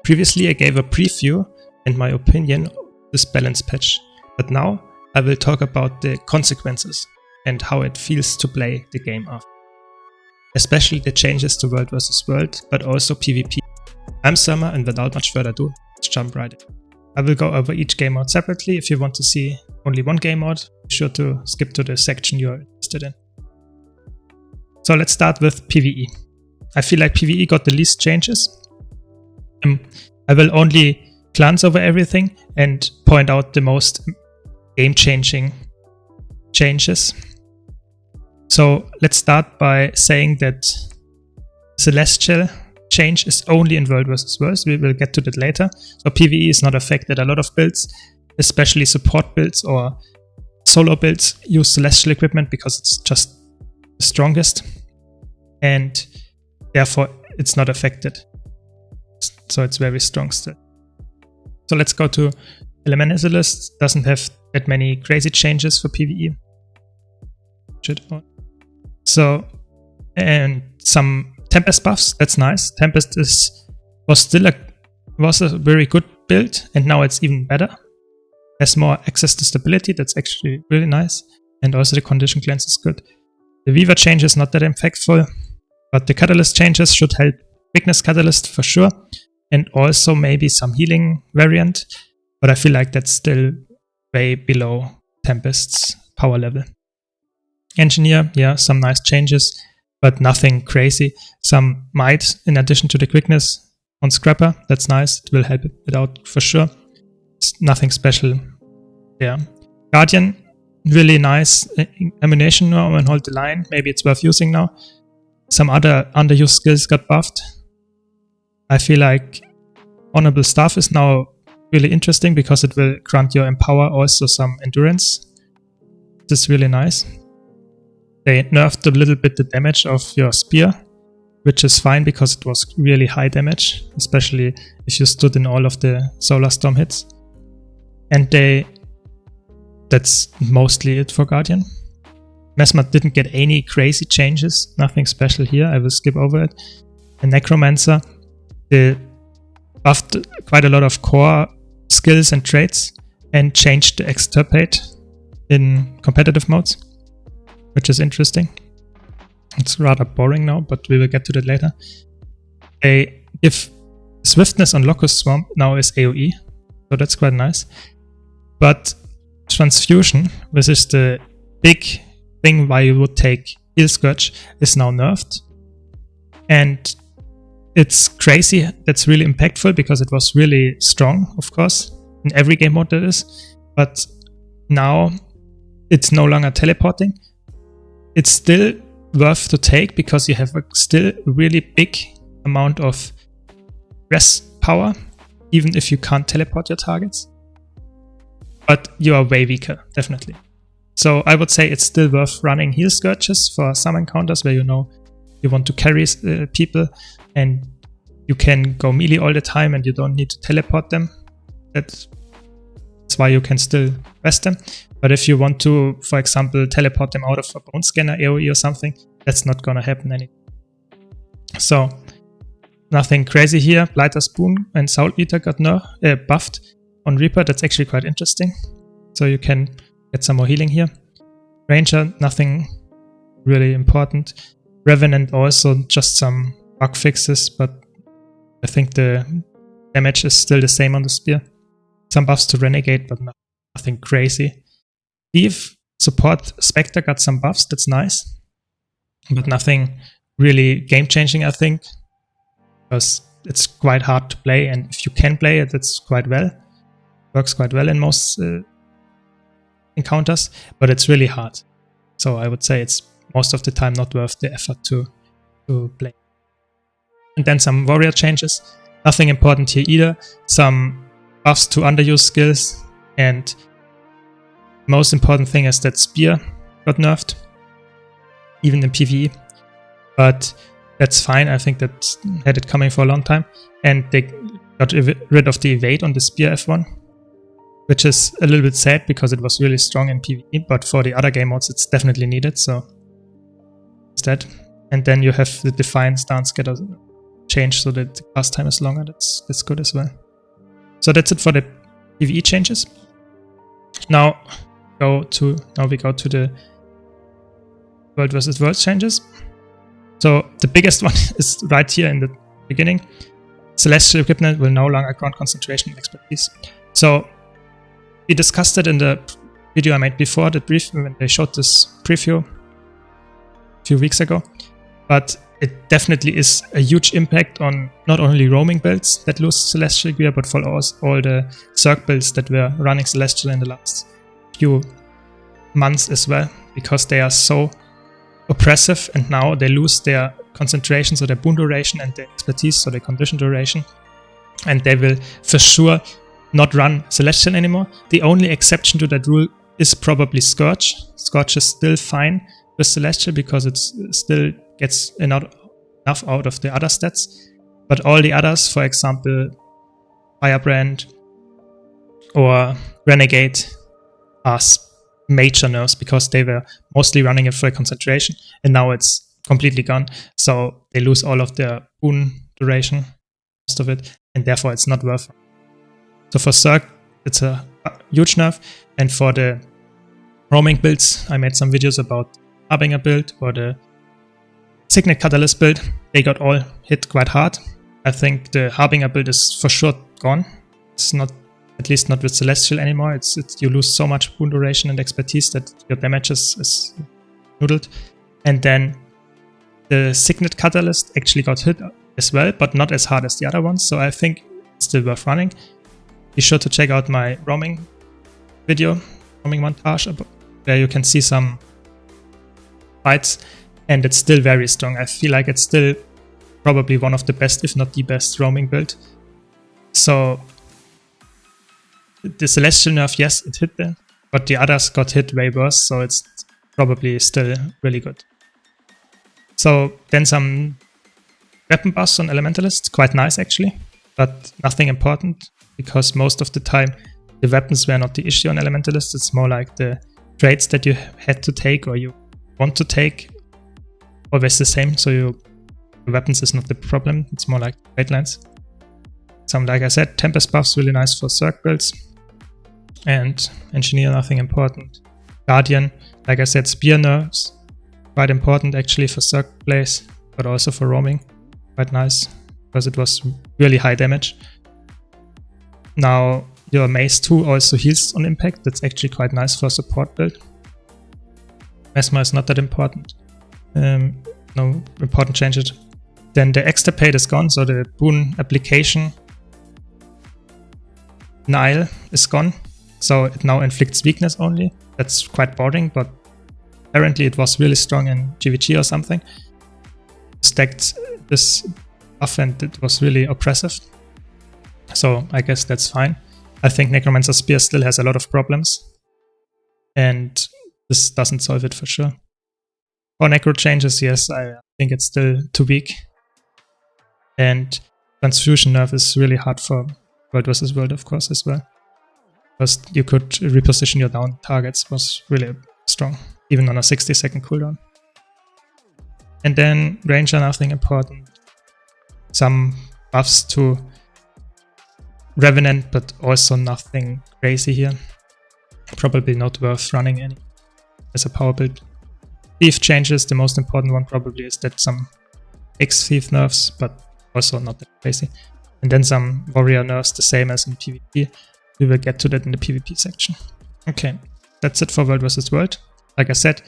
Previously I gave a preview and my opinion of this balance patch, but now I will talk about the consequences and how it feels to play the game after. Especially the changes to World vs. World, but also PvP. I'm Summer, and without much further ado, let's jump right in. I will go over each game mode separately. If you want to see only one game mode, be sure to skip to the section you're interested in. So let's start with PvE. I feel like PvE got the least changes. I will only glance over everything and point out the most game-changing changes. So let's start by saying that Celestial change is only in World vs. World. We will get to that later. So PvE is not affected. A lot of builds, especially support builds or solo builds, use Celestial equipment because it's just the strongest, and therefore it's not affected. So it's very strong still. So let's go to Elementalist. Doesn't have that many crazy changes for PvE. So, and some Tempest buffs, that's nice. Tempest was a very good build, and now it's even better. Has more access to stability, that's actually really nice. And also the condition cleanse is good. The Weaver change is not that impactful, but the Catalyst changes should help. Weakness Catalyst for sure, and also maybe some healing variant, but I feel like that's still way below Tempest's power level. Engineer, yeah, some nice changes, but nothing crazy. Some might in addition to the quickness on Scrapper, that's nice, it will help it out for sure. It's nothing special there. Guardian, really nice ammunition now and hold the line, maybe it's worth using now. Some other underused skills got buffed. I feel like Honorable Staff is now really interesting because it will grant your Empower also some endurance. This is really nice. They nerfed a little bit the damage of your spear, which is fine because it was really high damage, especially if you stood in all of the Solar Storm hits. And that's mostly it for Guardian. Mesmer didn't get any crazy changes, nothing special here, I will skip over it. And Necromancer, they buffed quite a lot of core skills and traits and changed the Extirpate in competitive modes, which is interesting. It's rather boring now, but we will get to that later. They give Swiftness on Locust Swarm now is AoE, so that's quite nice. But Transfusion, which is the big thing why you would take Heal Scourge, is now nerfed. And it's crazy, that's really impactful because it was really strong, of course, in every game mode that is. But now it's no longer teleporting. It's still worth to take because you have a still really big amount of res power, even if you can't teleport your targets. But you are way weaker, definitely. So I would say it's still worth running Heal Scourges for some encounters where you know you want to carry people and you can go melee all the time and you don't need to teleport them. That's why you can still rest them. But if you want to, for example, teleport them out of a Bone Scanner AoE or something, that's not gonna happen anymore. So, nothing crazy here. Blighter Spoon and Soul Eater got buffed on Reaper. That's actually quite interesting. So you can get some more healing here. Ranger, nothing really important. Revenant also just some bug fixes, but I think the damage is still the same on the spear. Some buffs to Renegade, but nothing crazy. Eve, support Spectre got some buffs, that's nice. But nothing really game-changing, I think. Because it's quite hard to play, and if you can play it, it's quite well. Works quite well in most encounters, but it's really hard. So I would say it's most of the time not worth the effort to play. And then some warrior changes. Nothing important here either. Some buffs to underused skills, and most important thing is that spear got nerfed, even in PvE. But that's fine, I think that had it coming for a long time. And they got rid of the evade on the spear F1, which is a little bit sad because it was really strong in PvE, but for the other game modes it's definitely needed, so it's that. And then you have the Defiant Stance Getter change so that the cast time is longer. That's good as well. So that's it for the PvE changes. Now we go to the World versus World changes. So the biggest one is right here in the beginning. Celestial equipment will no longer grant concentration and expertise. So we discussed it in the video I made before, the brief, when they showed this preview a few weeks ago. But it definitely is a huge impact on not only roaming builds that lose Celestial gear, but for all the Zerg builds that were running Celestial in the last few months as well, because they are so oppressive and now they lose their concentration, so their boon duration, and their expertise, so their condition duration, and they will for sure not run Celestial anymore. The only exception to that rule is probably Scourge. Scourge is still fine with Celestial because it still gets enough out of the other stats, but all the others, for example Firebrand or Renegade, are major nerfs because they were mostly running it for concentration and now it's completely gone, so they lose all of their boon duration, most of it, and therefore it's not worth it. So for Zerg it's a huge nerf, and for the roaming builds I made some videos about Harbinger build or the Signet Catalyst build. They got all hit quite hard. I think the Harbinger build is for sure gone. It's not, at least not with Celestial anymore. It's you lose so much boon duration and expertise that your damage is noodled. And then the Signet Catalyst actually got hit as well, but not as hard as the other ones. So I think it's still worth running. Be sure to check out my roaming video, roaming montage, where you can see some fights, and it's still very strong. I feel like it's still probably one of the best, if not the best, roaming build. So the Celestial nerf, yes, it hit them, but the others got hit way worse, so it's probably still really good. So then some weapon buffs on Elementalist, quite nice actually, but nothing important, because most of the time the weapons were not the issue on Elementalist. It's more like the traits that you had to take or you want to take, always the same, so the weapons is not the problem, it's more like trait lines. Some, like I said, Tempest buffs, really nice for Zerg builds, and Engineer, nothing important. Guardian, like I said, Spear nerfs, quite important actually for Zerg plays, but also for roaming, quite nice, because it was really high damage. Now your Mace 2 also heals on impact, that's actually quite nice for a support build. Mesmer is not that important. No important changes. Then the Extirpate is gone, so the boon application Nile is gone, so it now inflicts weakness only. That's quite boring, but apparently it was really strong in GW2 or something. Stacked this buff and it was really oppressive, so I guess that's fine. I think Necromancer Spear still has a lot of problems, and this doesn't solve it for sure. For Necro changes, yes, I think it's still too weak. And Transfusion nerf is really hard for World vs. World, of course, as well. Because you could reposition your down targets, was really strong, even on a 60-second cooldown. And then Ranger, nothing important. Some buffs to Revenant, but also nothing crazy here. Probably not worth running any as a power build. Thief changes, the most important one probably is that some X-Thief nerfs, but also not that crazy. And then some Warrior nerfs, the same as in PvP. We will get to that in the PvP section. Okay, that's it for World vs. World. Like I said,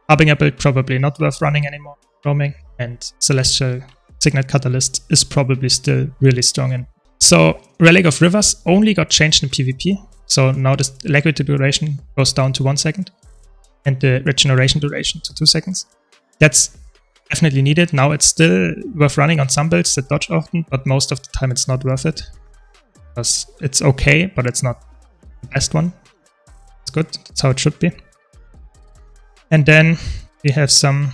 Harbinger build probably not worth running anymore, roaming, and Celestial Signet Catalyst is probably still really strong. And so Relic of Rivers only got changed in PvP, so now the Alacrity duration goes down to 1 second. And the regeneration duration to 2 seconds. That's definitely needed. Now it's still worth running on some builds that dodge often, but most of the time it's not worth it. Because it's okay, but it's not the best one. It's good, that's how it should be. And then we have some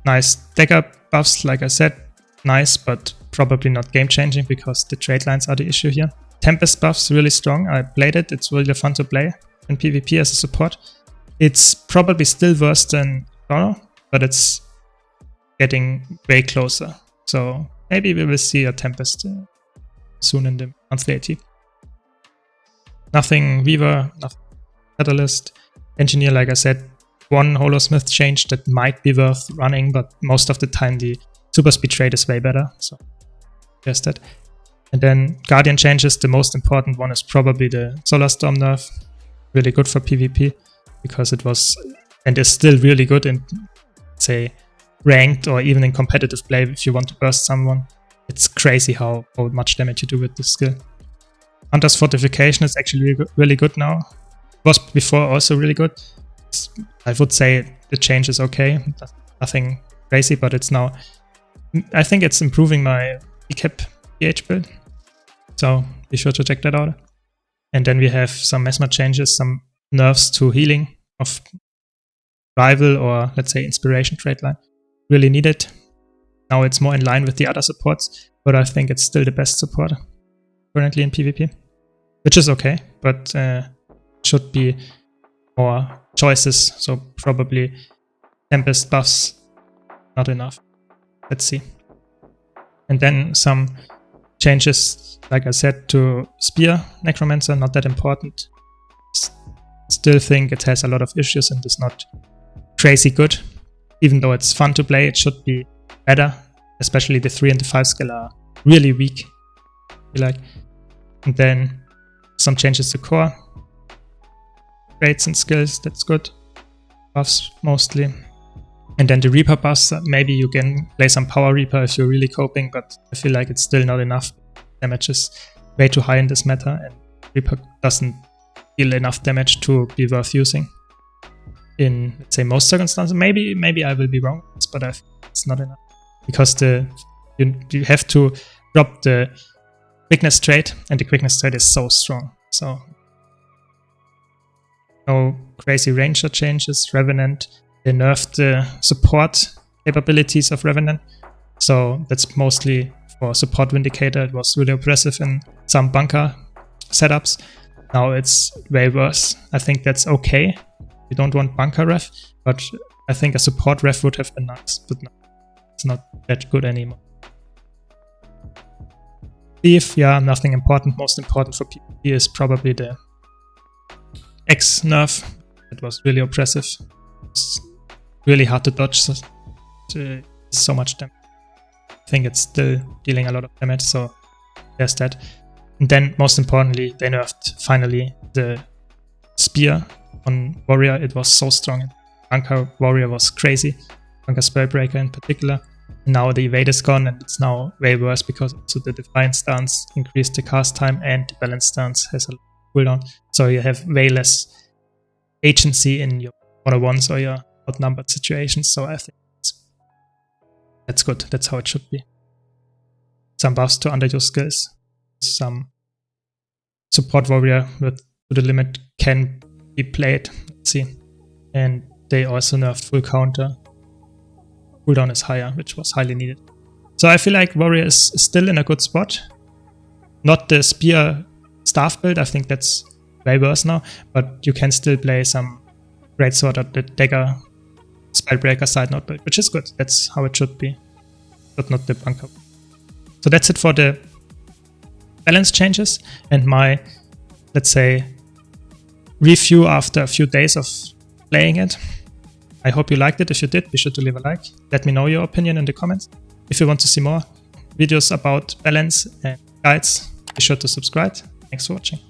nice dagger buffs, like I said. Nice, but probably not game changing because the trait lines are the issue here. Tempest buffs, really strong. I played it, it's really fun to play in PvP as a support. It's probably still worse than Chrono, but it's getting way closer. So maybe we will see a Tempest soon in the monthly AT. Nothing Weaver, nothing Catalyst. Engineer, like I said, one Holosmith change that might be worth running, but most of the time the super speed trade is way better, so there's that. And then Guardian changes, the most important one is probably the Solar Storm nerf. Really good for PvP, because it was and is still really good in, say, ranked or even in competitive play if you want to burst someone. It's crazy how much damage you do with this skill. Hunter's Fortification is actually really good now. It was before also really good. I would say the change is okay. Nothing crazy, but it's now... I think it's improving my decap PH build. So be sure to check that out. And then we have some Mesmer changes, some nerfs to healing of rival or, let's say, inspiration trade line. Really needed. Now it's more in line with the other supports, but I think it's still the best support currently in PvP, which is okay, but should be more choices, so probably Tempest buffs, not enough. Let's see. And then some changes, like I said, to Spear Necromancer, not that important. Still think it has a lot of issues and is not crazy good. Even though it's fun to play, it should be better. Especially the 3 and the 5 skill are really weak, I feel like. And then some changes to core. Traits and skills, that's good. Buffs mostly. And then the Reaper buffs, maybe you can play some Power Reaper if you're really coping, but I feel like it's still not enough. Damage is way too high in this meta, and Reaper doesn't deal enough damage to be worth using in, let's say, most circumstances. Maybe I will be wrong, but I think it's not enough. Because you have to drop the quickness trait, and the quickness trait is so strong. So no crazy ranger changes. Revenant, they nerfed the support capabilities of Revenant, so that's mostly for support Vindicator. It was really oppressive in some bunker setups. Now it's way worse. I think that's okay. You don't want bunker ref, but I think a support ref would have been nice, but no. It's not that good anymore. Thief, yeah, nothing important. Most important for PvP is probably the X nerf. It was really oppressive. It's really hard to dodge. So much damage. I think it's still dealing a lot of damage, so there's that. And then, most importantly, they nerfed finally the Spear on Warrior. It was so strong. Bunker Warrior was crazy. Bunker Spellbreaker in particular. Now the evade is gone, and it's now way worse because also the Defiant stance increased the cast time, and the Balance stance has a cooldown. So you have way less agency in your 1-on-1s or your outnumbered situations. So I think that's good. That's how it should be. Some buffs to underuse skills. Some support warrior with to the limit can be played. Let's see. And they also nerfed full counter. Cooldown is higher, which was highly needed. So I feel like Warrior is still in a good spot. Not the Spear staff build, I think that's way worse now, but you can still play some Greatsword or the Dagger Spellbreaker side note build, which is good. That's how it should be, but not the bunker. So that's it for the balance changes and my, let's say, review after a few days of playing it. I hope you liked it. If you did, be sure to leave a like. Let me know your opinion in the comments. If you want to see more videos about balance and guides, be sure to subscribe. Thanks for watching.